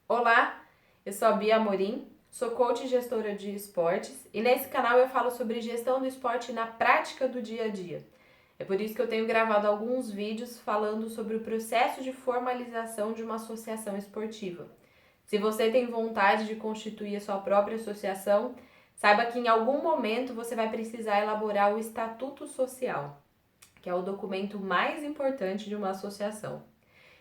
Olá, eu sou a Bia Amorim, sou coach e gestora de esportes e nesse canal eu falo sobre gestão do esporte na prática do dia a dia. É por isso que eu tenho gravado alguns vídeos falando sobre o processo de formalização de uma associação esportiva. Se você tem vontade de constituir a sua própria associação, saiba que em algum momento você vai precisar elaborar o Estatuto Social, que é o documento mais importante de uma associação.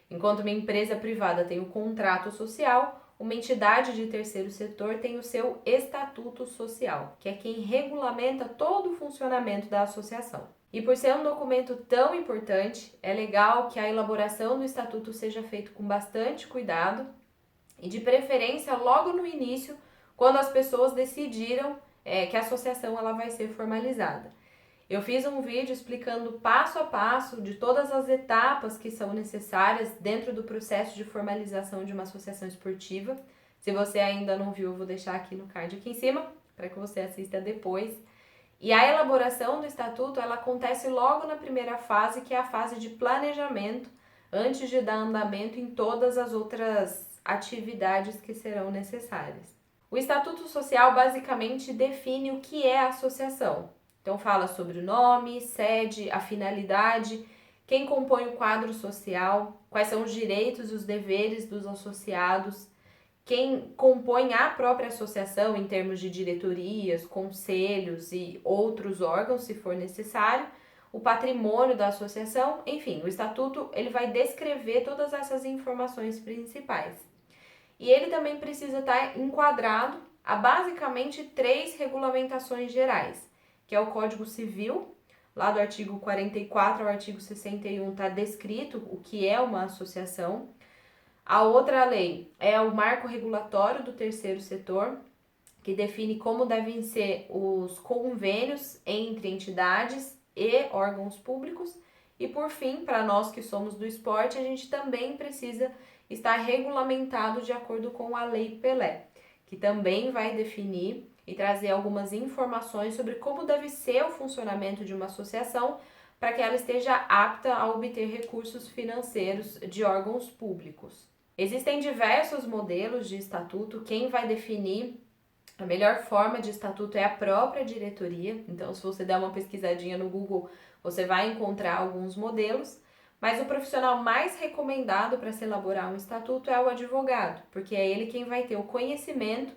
Enquanto uma empresa privada tem o contrato social, uma entidade de terceiro setor tem o seu estatuto social, que é quem regulamenta todo o funcionamento da associação. E por ser um documento tão importante, é legal que a elaboração do estatuto seja feita com bastante cuidado e de preferência logo no início, quando as pessoas decidiram que a associação ela vai ser formalizada. Eu fiz um vídeo explicando passo a passo de todas as etapas que são necessárias dentro do processo de formalização de uma associação esportiva. Se você ainda não viu, eu vou deixar aqui no card aqui em cima para que você assista depois. E a elaboração do estatuto, ela acontece logo na primeira fase, que é a fase de planejamento, antes de dar andamento em todas as outras atividades que serão necessárias. O estatuto social basicamente define o que é a associação. Então fala sobre o nome, sede, a finalidade, quem compõe o quadro social, quais são os direitos e os deveres dos associados, quem compõe a própria associação em termos de diretorias, conselhos e outros órgãos, se for necessário, o patrimônio da associação, enfim, o estatuto ele vai descrever todas essas informações principais. E ele também precisa estar enquadrado a basicamente 3 regulamentações gerais, que é o Código Civil, lá do artigo 44 ao artigo 61 está descrito o que é uma associação. A outra lei é o Marco Regulatório do Terceiro Setor, que define como devem ser os convênios entre entidades e órgãos públicos. E por fim, para nós que somos do esporte, a gente também precisa estar regulamentado de acordo com a Lei Pelé, que também vai definir e trazer algumas informações sobre como deve ser o funcionamento de uma associação para que ela esteja apta a obter recursos financeiros de órgãos públicos. Existem diversos modelos de estatuto, quem vai definir a melhor forma de estatuto é a própria diretoria, então se você der uma pesquisadinha no Google, você vai encontrar alguns modelos, mas o profissional mais recomendado para se elaborar um estatuto é o advogado, porque é ele quem vai ter o conhecimento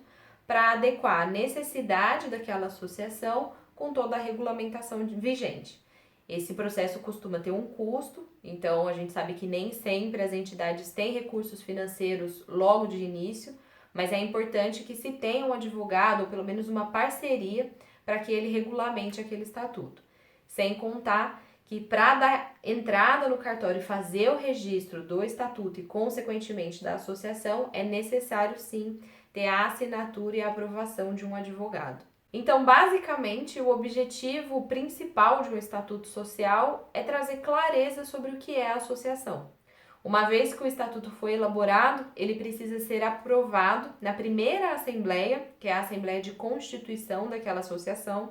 para adequar a necessidade daquela associação com toda a regulamentação vigente. Esse processo costuma ter um custo, então a gente sabe que nem sempre as entidades têm recursos financeiros logo de início, mas é importante que se tenha um advogado ou pelo menos uma parceria para que ele regulamente aquele estatuto. Sem contar que para dar entrada no cartório e fazer o registro do estatuto e consequentemente da associação, é necessário sim ter a assinatura e a aprovação de um advogado. Então, basicamente, o objetivo principal de um estatuto social é trazer clareza sobre o que é a associação. Uma vez que o estatuto foi elaborado, ele precisa ser aprovado na primeira assembleia, que é a assembleia de constituição daquela associação,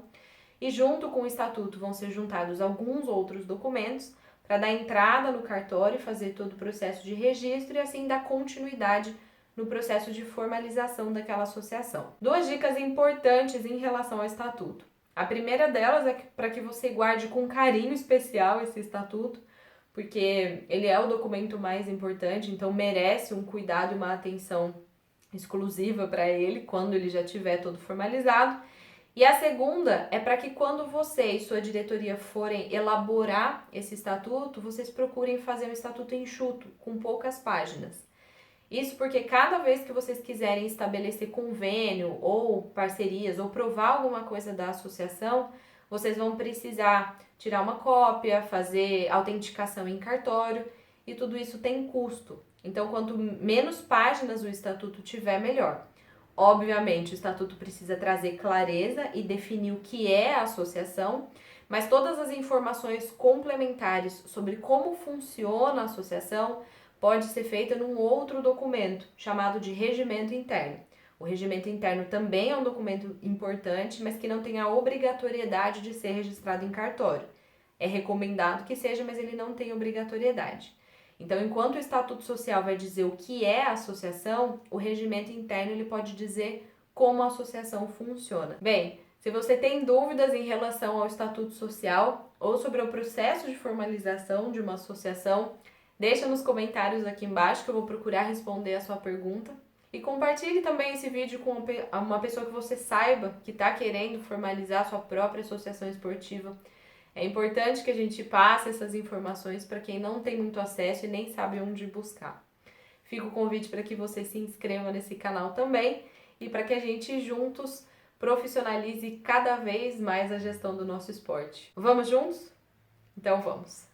e junto com o estatuto vão ser juntados alguns outros documentos para dar entrada no cartório e fazer todo o processo de registro e assim dar continuidade no processo de formalização daquela associação. 2 dicas importantes em relação ao estatuto. A primeira delas é para que você guarde com carinho especial esse estatuto, porque ele é o documento mais importante, então merece um cuidado e uma atenção exclusiva para ele quando ele já estiver todo formalizado. E a segunda é para que quando você e sua diretoria forem elaborar esse estatuto, vocês procurem fazer um estatuto enxuto, com poucas páginas. Isso porque cada vez que vocês quiserem estabelecer convênio ou parcerias ou provar alguma coisa da associação, vocês vão precisar tirar uma cópia, fazer autenticação em cartório e tudo isso tem custo. Então, quanto menos páginas o estatuto tiver, melhor. Obviamente, o estatuto precisa trazer clareza e definir o que é a associação, mas todas as informações complementares sobre como funciona a associação pode ser feita num outro documento, chamado de regimento interno. O regimento interno também é um documento importante, mas que não tem a obrigatoriedade de ser registrado em cartório. É recomendado que seja, mas ele não tem obrigatoriedade. Então, enquanto o Estatuto Social vai dizer o que é a associação, o regimento interno ele pode dizer como a associação funciona. Bem, se você tem dúvidas em relação ao Estatuto Social ou sobre o processo de formalização de uma associação, deixa nos comentários aqui embaixo que eu vou procurar responder a sua pergunta. E compartilhe também esse vídeo com uma pessoa que você saiba que está querendo formalizar sua própria associação esportiva. É importante que a gente passe essas informações para quem não tem muito acesso e nem sabe onde buscar. Fica o convite para que você se inscreva nesse canal também e para que a gente juntos profissionalize cada vez mais a gestão do nosso esporte. Vamos juntos? Então vamos!